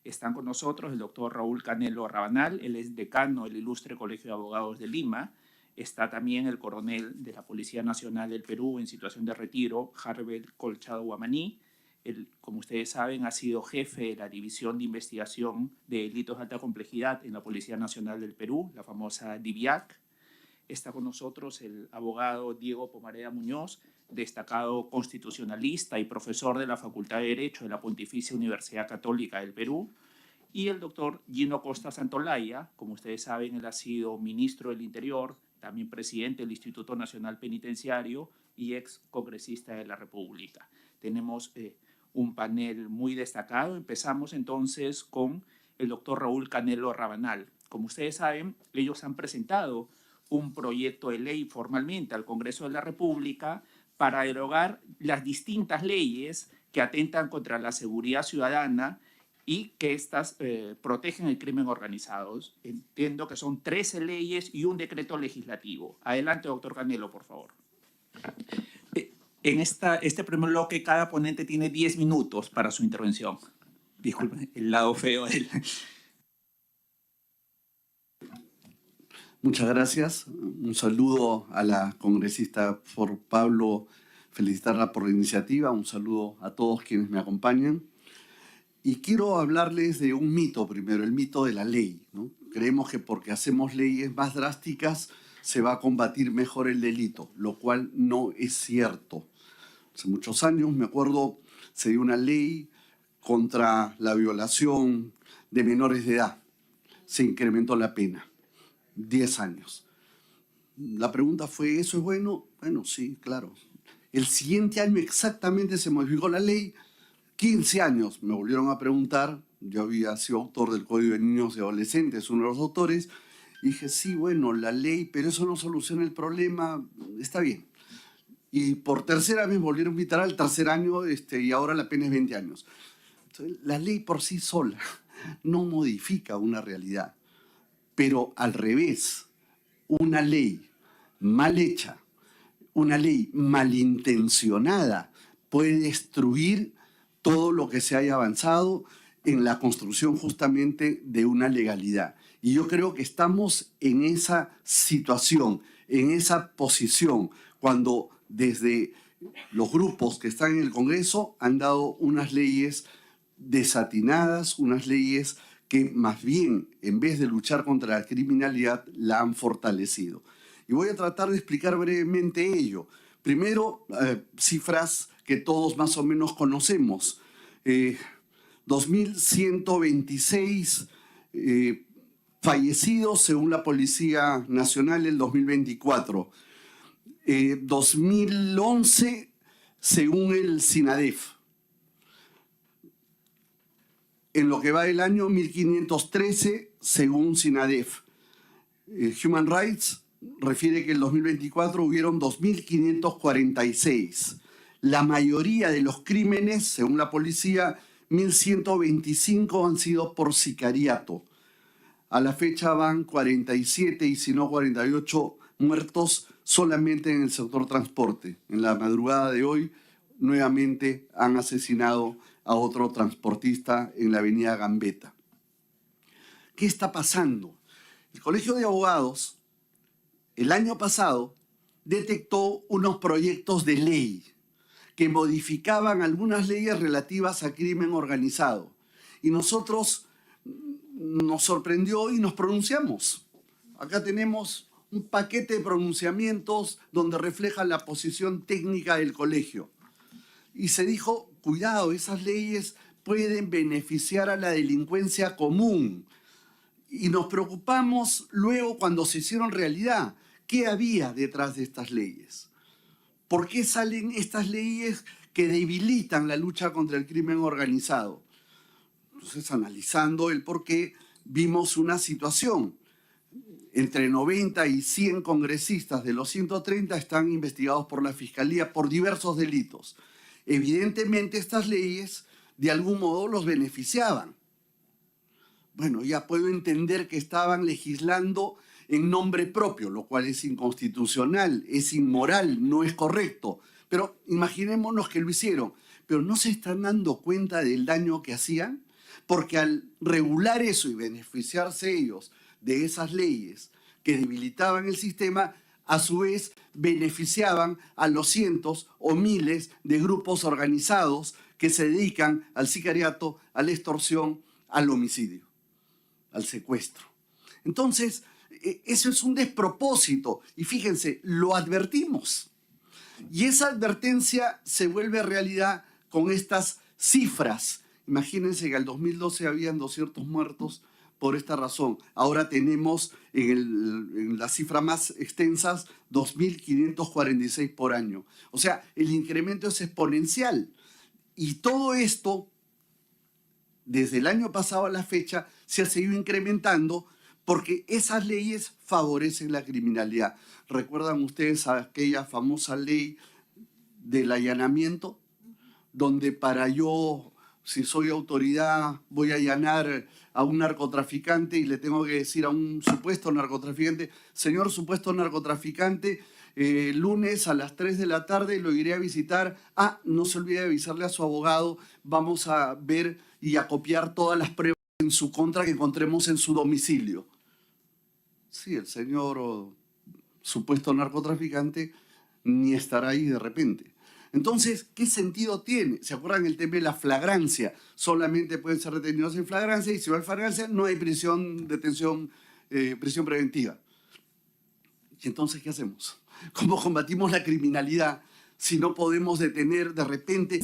Están con nosotros el doctor Raúl Canelo Rabanal, él es decano del Ilustre Colegio de Abogados de Lima. Está también el coronel de la Policía Nacional del Perú en situación de retiro, Harbel Colchado Guamaní. Él, como ustedes saben, ha sido jefe de la División de Investigación de Delitos de Alta Complejidad en la Policía Nacional del Perú, la famosa DIVIAC. Está con nosotros el abogado Diego Pomareda Muñoz, destacado constitucionalista y profesor de la Facultad de Derecho de la Pontificia Universidad Católica del Perú, y el doctor Gino Costa Santolaya. Como ustedes saben, él ha sido ministro del Interior, también presidente del Instituto Nacional Penitenciario y ex congresista de la República. Tenemos un panel muy destacado. Empezamos entonces con el doctor Raúl Canelo Rabanal. Como ustedes saben, ellos han presentado un proyecto de ley formalmente al Congreso de la República para derogar las distintas leyes que atentan contra la seguridad ciudadana y que estas protegen el crimen organizado. Entiendo que son 13 leyes y un decreto legislativo. Adelante, doctor Canelo, por favor. En este primer bloque, cada ponente tiene 10 minutos para su intervención. Disculpen, el lado feo del... Muchas gracias. Un saludo a la congresista For Pablo, felicitarla por la iniciativa. Un saludo a todos quienes me acompañan. Y quiero hablarles de un mito primero, el mito de la ley, ¿no? Creemos que porque hacemos leyes más drásticas se va a combatir mejor el delito, lo cual no es cierto. Hace muchos años, me acuerdo, se dio una ley contra la violación de menores de edad. Se incrementó la pena. 10 años. La pregunta fue, ¿eso es bueno? Bueno, sí, claro. El siguiente año exactamente se modificó la ley. 15 años me volvieron a preguntar. Yo había sido autor del Código de Niños y Adolescentes, uno de los autores. Y dije, sí, bueno, la ley, pero eso no soluciona el problema. Está bien. Y por tercera vez me volvieron a invitar al tercer año y ahora la pena es 20 años. Entonces, la ley por sí sola no modifica una realidad. Pero al revés, una ley mal hecha, una ley malintencionada puede destruir todo lo que se haya avanzado en la construcción justamente de una legalidad. Y yo creo que estamos en esa situación, en esa posición, cuando desde los grupos que están en el Congreso han dado unas leyes desatinadas, unas leyes que más bien, en vez de luchar contra la criminalidad, la han fortalecido. Y voy a tratar de explicar brevemente ello. Primero, cifras que todos más o menos conocemos. 2.126 fallecidos según la Policía Nacional el 2024. 2011 según el SINADEF. En lo que va del año, 1.513 según SINADEF. Human Rights refiere que en el 2024 hubieron 2.546. La mayoría de los crímenes, según la policía, 1.125 han sido por sicariato. A la fecha van 47 y si no 48 muertos solamente en el sector transporte. En la madrugada de hoy nuevamente han asesinado a otro transportista en la avenida Gambetta. ¿Qué está pasando? El Colegio de Abogados el año pasado detectó unos proyectos de ley que modificaban algunas leyes relativas a crimen organizado. Y nosotros nos sorprendió y nos pronunciamos. Acá tenemos un paquete de pronunciamientos donde refleja la posición técnica del colegio. Y se dijo, cuidado, esas leyes pueden beneficiar a la delincuencia común. Y nos preocupamos luego cuando se hicieron realidad. ¿Qué había detrás de estas leyes? ¿Por qué salen estas leyes que debilitan la lucha contra el crimen organizado? Entonces, analizando el por qué, vimos una situación. Entre 90 y 100 congresistas de los 130 están investigados por la Fiscalía por diversos delitos. Evidentemente, estas leyes de algún modo los beneficiaban. Bueno, ya puedo entender que estaban legislando en nombre propio, lo cual es inconstitucional, es inmoral, no es correcto. Pero imaginémonos que lo hicieron. Pero ¿no se están dando cuenta del daño que hacían? porque al regular eso y beneficiarse ellos de esas leyes que debilitaban el sistema, a su vez beneficiaban a los cientos o miles de grupos organizados que se dedican al sicariato, a la extorsión, al homicidio, al secuestro. Entonces, eso es un despropósito y fíjense, lo advertimos. Y esa advertencia se vuelve realidad con estas cifras. Imagínense que al 2012 habían 200 muertos por esta razón. Ahora tenemos en las cifras más extensas 2.546 por año. O sea, el incremento es exponencial. Y todo esto, desde el año pasado a la fecha, se ha seguido incrementando porque esas leyes favorecen la criminalidad. ¿Recuerdan ustedes aquella famosa ley del allanamiento? Donde para yo, si soy autoridad, voy a allanar a un narcotraficante y le tengo que decir a un supuesto narcotraficante, señor supuesto narcotraficante, lunes a las 3 de la tarde lo iré a visitar. No se olvide de avisarle a su abogado, vamos a ver y a copiar todas las pruebas en su contra que encontremos en su domicilio. Sí, el señor supuesto narcotraficante ni estará ahí de repente. Entonces, ¿qué sentido tiene? ¿Se acuerdan el tema de la flagrancia? Solamente pueden ser detenidos en flagrancia y si no hay flagrancia no hay prisión, detención, prisión preventiva. ¿Y entonces qué hacemos? ¿Cómo combatimos la criminalidad si no podemos detener de repente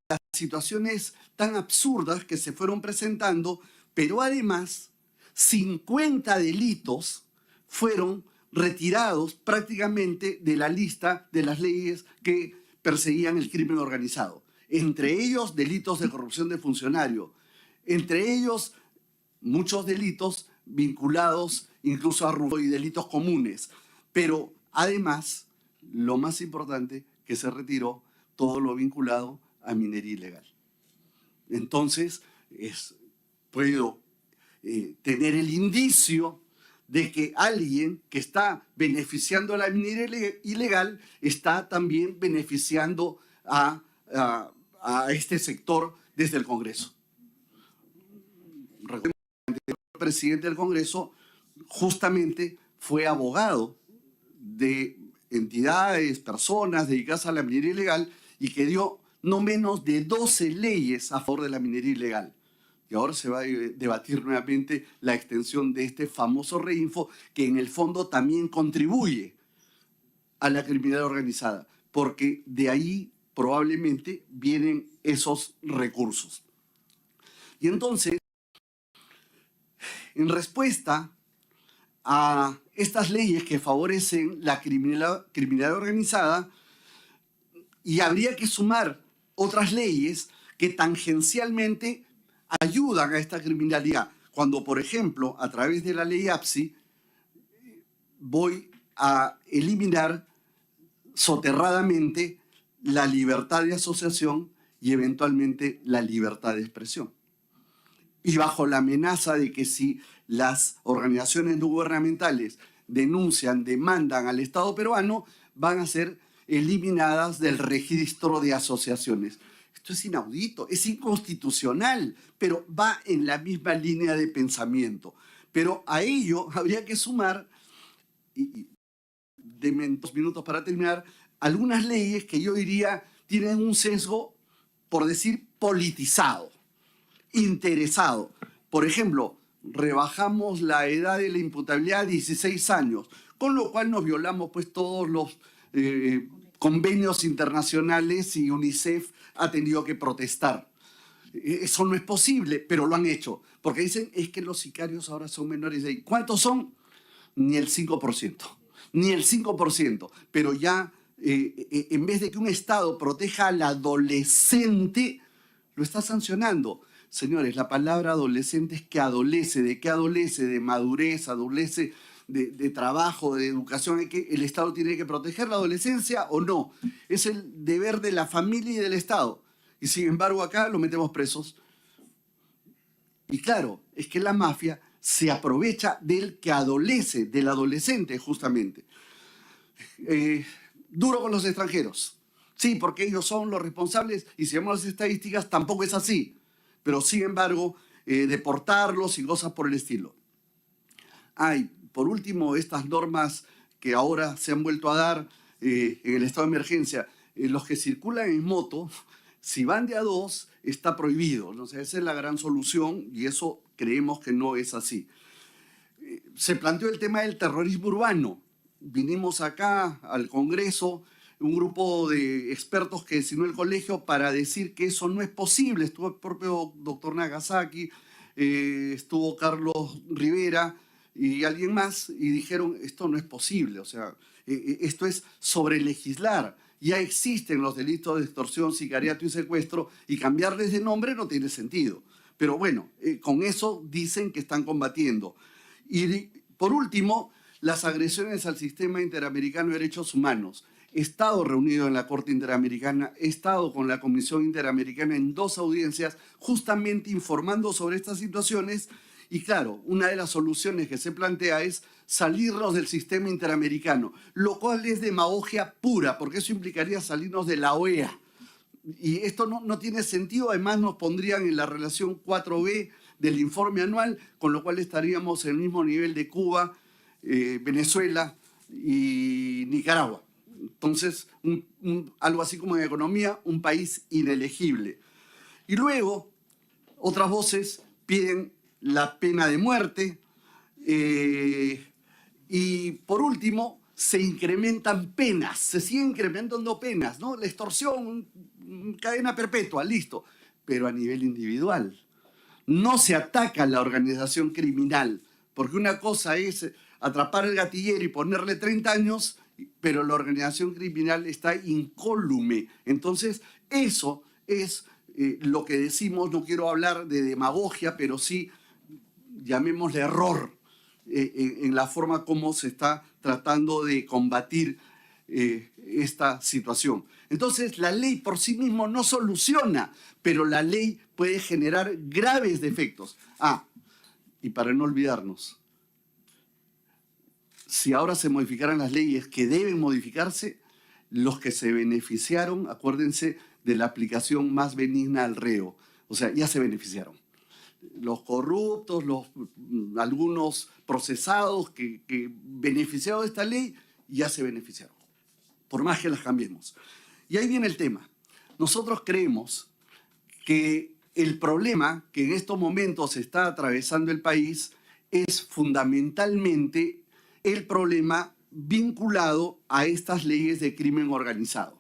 las situaciones tan absurdas que se fueron presentando, pero además 50 delitos fueron retirados prácticamente de la lista de las leyes que perseguían el crimen organizado? Entre ellos, delitos de corrupción de funcionario. Entre ellos, muchos delitos vinculados incluso a robo y delitos comunes. Pero además, lo más importante, que se retiró todo lo vinculado a minería ilegal. Entonces, puedo tener el indicio de que alguien que está beneficiando a la minería ilegal está también beneficiando a este sector desde el Congreso. Recuerden que el presidente del Congreso justamente fue abogado de entidades, personas dedicadas a la minería ilegal y que dio no menos de 12 leyes a favor de la minería ilegal. Y ahora se va a debatir nuevamente la extensión de este famoso reinfo que en el fondo también contribuye a la criminalidad organizada, porque de ahí probablemente vienen esos recursos. Y entonces, en respuesta a estas leyes que favorecen la criminalidad organizada, y habría que sumar otras leyes que tangencialmente ayudan a esta criminalidad. Cuando, por ejemplo, a través de la ley APSI, voy a eliminar soterradamente la libertad de asociación y eventualmente la libertad de expresión. Y bajo la amenaza de que si las organizaciones no gubernamentales denuncian, demandan al Estado peruano, van a ser eliminadas del registro de asociaciones. Esto es inaudito, es inconstitucional, pero va en la misma línea de pensamiento. Pero a ello habría que sumar, y denme 2 minutos para terminar, algunas leyes que yo diría tienen un sesgo, por decir, politizado, interesado. Por ejemplo, rebajamos la edad de la imputabilidad a 16 años, con lo cual nos violamos pues todos los convenios internacionales y UNICEF ha tenido que protestar. Eso no es posible, pero lo han hecho, porque dicen es que los sicarios ahora son menores de edad. ¿Cuántos son? Ni el 5%, ni el 5%, pero ya en vez de que un Estado proteja al adolescente, lo está sancionando. Señores, la palabra adolescente es que adolece. ¿De qué adolece? De madurez, adolece de trabajo, de educación. ¿El Estado tiene que proteger la adolescencia o no? Es el deber de la familia y del Estado. Y sin embargo acá lo metemos presos. Y claro, es que la mafia se aprovecha del que adolece, del adolescente justamente. Duro con los extranjeros. Sí, porque ellos son los responsables y si vemos las estadísticas tampoco es así. Pero sin embargo, deportarlos y cosas por el estilo. Por último, estas normas que ahora se han vuelto a dar en el estado de emergencia, los que circulan en moto, si van de a dos, está prohibido. ¿No? O sea, esa es la gran solución y eso creemos que no es así. Se planteó el tema del terrorismo urbano. Vinimos acá al Congreso, un grupo de expertos que designó el colegio para decir que eso no es posible. Estuvo el propio doctor Nagasaki, estuvo Carlos Rivera y alguien más, y dijeron, esto no es posible, o sea, esto es sobre legislar. Ya existen los delitos de extorsión, sicariato y secuestro, y cambiarles de nombre no tiene sentido. Pero bueno, con eso dicen que están combatiendo. Y por último, las agresiones al sistema interamericano de derechos humanos. He estado reunido en la Corte Interamericana, he estado con la Comisión Interamericana en 2 audiencias, justamente informando sobre estas situaciones. Y claro, una de las soluciones que se plantea es salirnos del sistema interamericano, lo cual es demagogia pura, porque eso implicaría salirnos de la OEA. Y esto no tiene sentido, además nos pondrían en la relación 4B del informe anual, con lo cual estaríamos en el mismo nivel de Cuba, Venezuela y Nicaragua. Entonces, algo así como en economía, un país inelegible. Y luego, otras voces piden la pena de muerte. Y por último, se incrementan penas, se siguen incrementando penas, ¿no? La extorsión, cadena perpetua, listo, pero a nivel individual. No se ataca a la organización criminal, porque una cosa es atrapar al gatillero y ponerle 30 años, pero la organización criminal está incólume. Entonces, eso es lo que decimos, no quiero hablar de demagogia, pero sí, llamémosle error en la forma como se está tratando de combatir esta situación. Entonces, la ley por sí misma no soluciona, pero la ley puede generar graves defectos. Y para no olvidarnos, si ahora se modificaran las leyes que deben modificarse, los que se beneficiaron, acuérdense de la aplicación más benigna al reo. O sea, ya se beneficiaron. Los corruptos, algunos procesados que beneficiados de esta ley, ya se beneficiaron, por más que las cambiemos. Y ahí viene el tema. Nosotros creemos que el problema que en estos momentos está atravesando el país es fundamentalmente el problema vinculado a estas leyes de crimen organizado.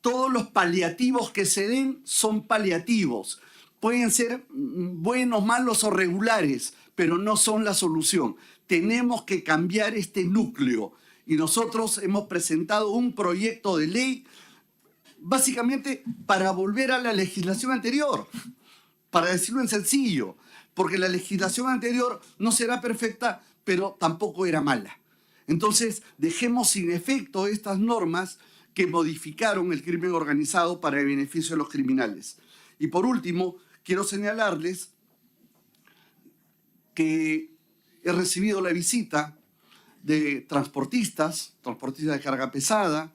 Todos los paliativos que se den son paliativos. Pueden ser buenos, malos o regulares, pero no son la solución. Tenemos que cambiar este núcleo. Y nosotros hemos presentado un proyecto de ley básicamente para volver a la legislación anterior, para decirlo en sencillo, porque la legislación anterior no será perfecta, pero tampoco era mala. Entonces, dejemos sin efecto estas normas que modificaron el crimen organizado para el beneficio de los criminales. Y por último, quiero señalarles que he recibido la visita de transportistas de carga pesada,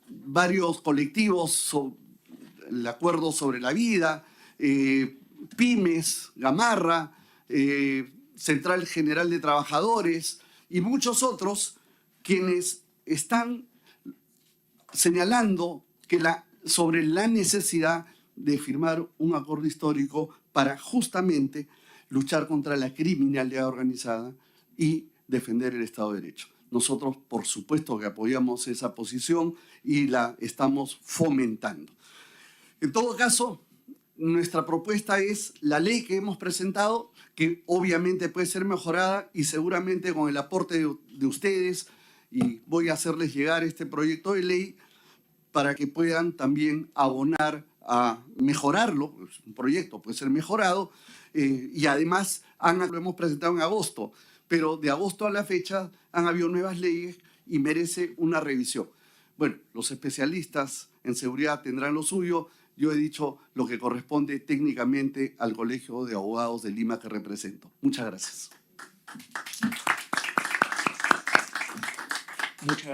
varios colectivos, el Acuerdo sobre la Vida, Pymes, Gamarra, Central General de Trabajadores y muchos otros quienes están señalando sobre la necesidad de firmar un acuerdo histórico para justamente luchar contra la criminalidad organizada y defender el Estado de Derecho. Nosotros, por supuesto, que apoyamos esa posición y la estamos fomentando. En todo caso, nuestra propuesta es la ley que hemos presentado, que obviamente puede ser mejorada y seguramente con el aporte de ustedes, y voy a hacerles llegar este proyecto de ley para que puedan también abonar a mejorarlo. Un proyecto puede ser mejorado y además lo hemos presentado en agosto, pero de agosto a la fecha han habido nuevas leyes y merece una revisión. Bueno, los especialistas en seguridad tendrán lo suyo. Yo he dicho lo que corresponde técnicamente al Colegio de Abogados de Lima que represento. Muchas gracias. Muchas gracias.